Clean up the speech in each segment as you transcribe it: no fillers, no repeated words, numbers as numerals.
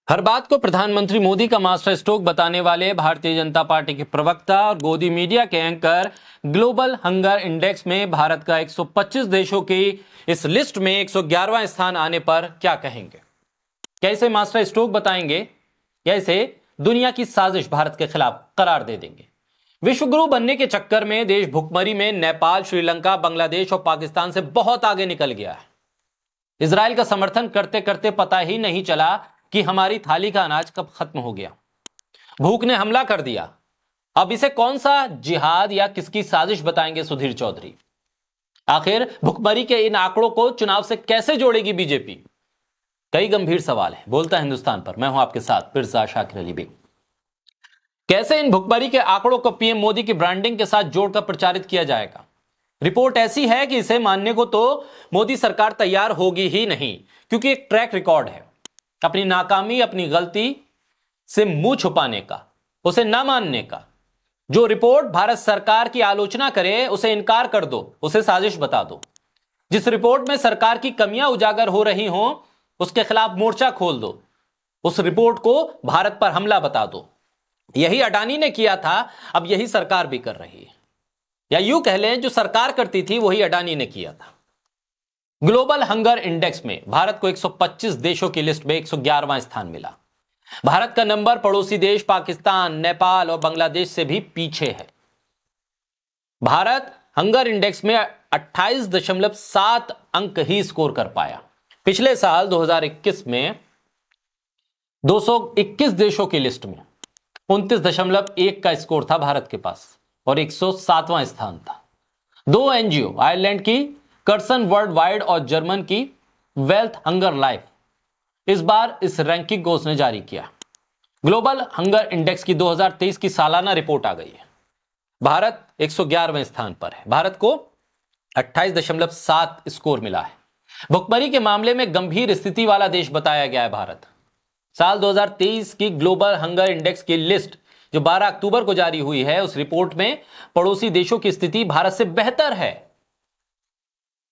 हर बात को प्रधानमंत्री मोदी का मास्टर स्ट्रोक बताने वाले भारतीय जनता पार्टी के प्रवक्ता और गोदी मीडिया के एंकर ग्लोबल हंगर इंडेक्स में भारत का 125 देशों की इस लिस्ट में 111वां स्थान आने पर क्या कहेंगे? क्या इसे मास्टर स्ट्रोक बताएंगे या इसे दुनिया की साजिश भारत के खिलाफ करार दे देंगे? विश्व गुरु बनने के चक्कर में देश भुखमरी में नेपाल, श्रीलंका, बांग्लादेश और पाकिस्तान से बहुत आगे निकल गया है। इजराइल का समर्थन करते करते पता ही नहीं चला कि हमारी थाली का अनाज कब खत्म हो गया। भूख ने हमला कर दिया। अब इसे कौन सा जिहाद या किसकी साजिश बताएंगे सुधीर चौधरी? आखिर भुखमरी के इन आंकड़ों को चुनाव से कैसे जोड़ेगी बीजेपी? कई गंभीर सवाल है। बोलता हिंदुस्तान पर मैं हूं आपके साथ फिरसा शाकिर अली बेग। कैसे इन भुखमरी के आंकड़ों को पीएम मोदी की ब्रांडिंग के साथ जोड़कर प्रचारित किया जाएगा? रिपोर्ट ऐसी है कि इसे मानने को तो मोदी सरकार तैयार होगी ही नहीं, क्योंकि एक ट्रैक रिकॉर्ड है अपनी नाकामी, अपनी गलती से मुंह छुपाने का, उसे न मानने का। जो रिपोर्ट भारत सरकार की आलोचना करे उसे इनकार कर दो, उसे साजिश बता दो। जिस रिपोर्ट में सरकार की कमियां उजागर हो रही हों उसके खिलाफ मोर्चा खोल दो, उस रिपोर्ट को भारत पर हमला बता दो। यही अडानी ने किया था, अब यही सरकार भी कर रही है, या यूं कह लें जो सरकार करती थी वही अडानी ने किया था। ग्लोबल हंगर इंडेक्स में भारत को 125 देशों की लिस्ट में 111वां स्थान मिला। भारत का नंबर पड़ोसी देश पाकिस्तान, नेपाल और बांग्लादेश से भी पीछे है। भारत हंगर इंडेक्स में 28.7 अंक ही स्कोर कर पाया। पिछले साल 2021 में 221 देशों की लिस्ट में 29.1 का स्कोर था भारत के पास और 107वां स्थान था। दो एनजीओ, आयरलैंड की कर्सन वर्ल्ड वाइड और जर्मन की वेल्थ हंगर लाइफ, इस बार इस रैंकिंग को उसने जारी किया। ग्लोबल हंगर इंडेक्स की 2023 की सालाना रिपोर्ट आ गई है। भारत 111वें स्थान पर है। भारत को 28.7 स्कोर मिला है। भुखमरी के मामले में गंभीर स्थिति वाला देश बताया गया है भारत। साल 2023 की ग्लोबल हंगर इंडेक्स की लिस्ट जो 12 अक्टूबर को जारी हुई है, उस रिपोर्ट में पड़ोसी देशों की स्थिति भारत से बेहतर है।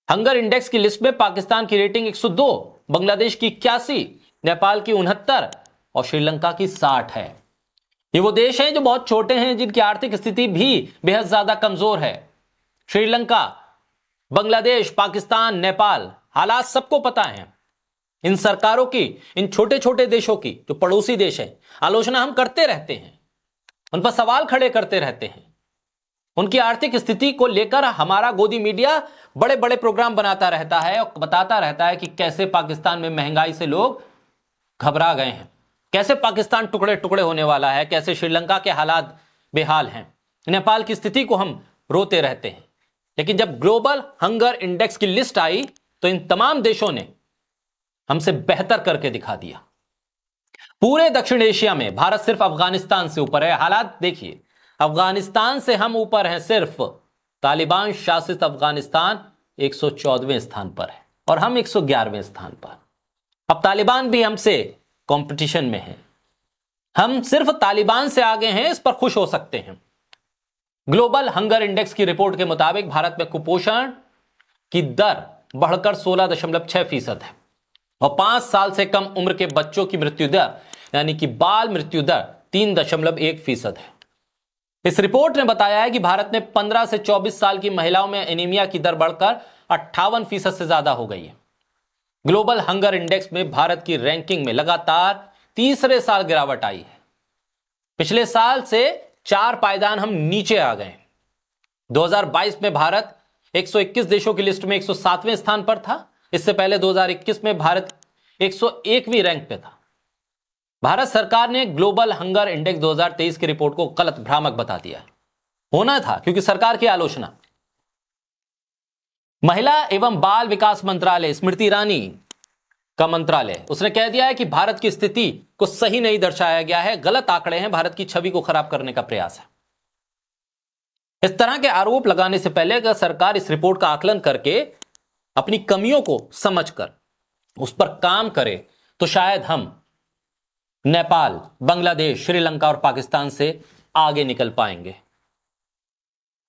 हंगर इंडेक्स की लिस्ट में पाकिस्तान की रेटिंग 102, बांग्लादेश की 81, नेपाल की 69 और श्रीलंका की 60 है। ये वो देश हैं जो बहुत छोटे हैं, जिनकी आर्थिक स्थिति भी बेहद ज्यादा कमजोर है। श्रीलंका, बांग्लादेश, पाकिस्तान, नेपाल, हालात सबको पता है। इन सरकारों की, इन छोटे छोटे देशों की जो पड़ोसी देश है, आलोचना हम करते रहते हैं, उन पर सवाल खड़े करते रहते हैं। उनकी आर्थिक स्थिति को लेकर हमारा गोदी मीडिया बड़े बड़े प्रोग्राम बनाता रहता है और बताता रहता है कि कैसे पाकिस्तान में महंगाई से लोग घबरा गए हैं, कैसे पाकिस्तान टुकड़े टुकड़े होने वाला है, कैसे श्रीलंका के हालात बेहाल हैं, नेपाल की स्थिति को हम रोते रहते हैं। लेकिन जब ग्लोबल हंगर इंडेक्स की लिस्ट आई तो इन तमाम देशों ने हमसे बेहतर करके दिखा दिया। पूरे दक्षिण एशिया में भारत सिर्फ अफगानिस्तान से ऊपर है। हालात देखिए, अफगानिस्तान से हम ऊपर हैं सिर्फ। तालिबान शासित अफगानिस्तान 114वें स्थान पर है और हम 111वें स्थान पर। अब तालिबान भी हमसे कंपटीशन में है। हम सिर्फ तालिबान से आगे हैं, इस पर खुश हो सकते हैं। ग्लोबल हंगर इंडेक्स की रिपोर्ट के मुताबिक भारत में कुपोषण की दर बढ़कर 16.6% है और 5 साल से कम उम्र के बच्चों की मृत्यु दर यानी कि बाल मृत्यु दर 3.1% है। इस रिपोर्ट ने बताया है कि भारत में 15 से 24 साल की महिलाओं में एनीमिया की दर बढ़कर 58% से ज्यादा हो गई है। ग्लोबल हंगर इंडेक्स में भारत की रैंकिंग में लगातार तीसरे साल गिरावट आई है। पिछले साल से 4 पायदान हम नीचे आ गए। 2022 में भारत 121 देशों की लिस्ट में 107वें स्थान पर था। इससे पहले 2021 में भारत 101वीं रैंक पे था। भारत सरकार ने ग्लोबल हंगर इंडेक्स 2023 की रिपोर्ट को गलत, भ्रामक बता दिया। होना था, क्योंकि सरकार की आलोचना। महिला एवं बाल विकास मंत्रालय, स्मृति ईरानी का मंत्रालय, उसने कह दिया है कि भारत की स्थिति को सही नहीं दर्शाया गया है, गलत आंकड़े हैं, भारत की छवि को खराब करने का प्रयास है। इस तरह के आरोप लगाने से पहले अगर सरकार इस रिपोर्ट का आकलन करके अपनी कमियों को समझकर उस पर काम करे तो शायद हम नेपाल, बांग्लादेश, श्रीलंका और पाकिस्तान से आगे निकल पाएंगे।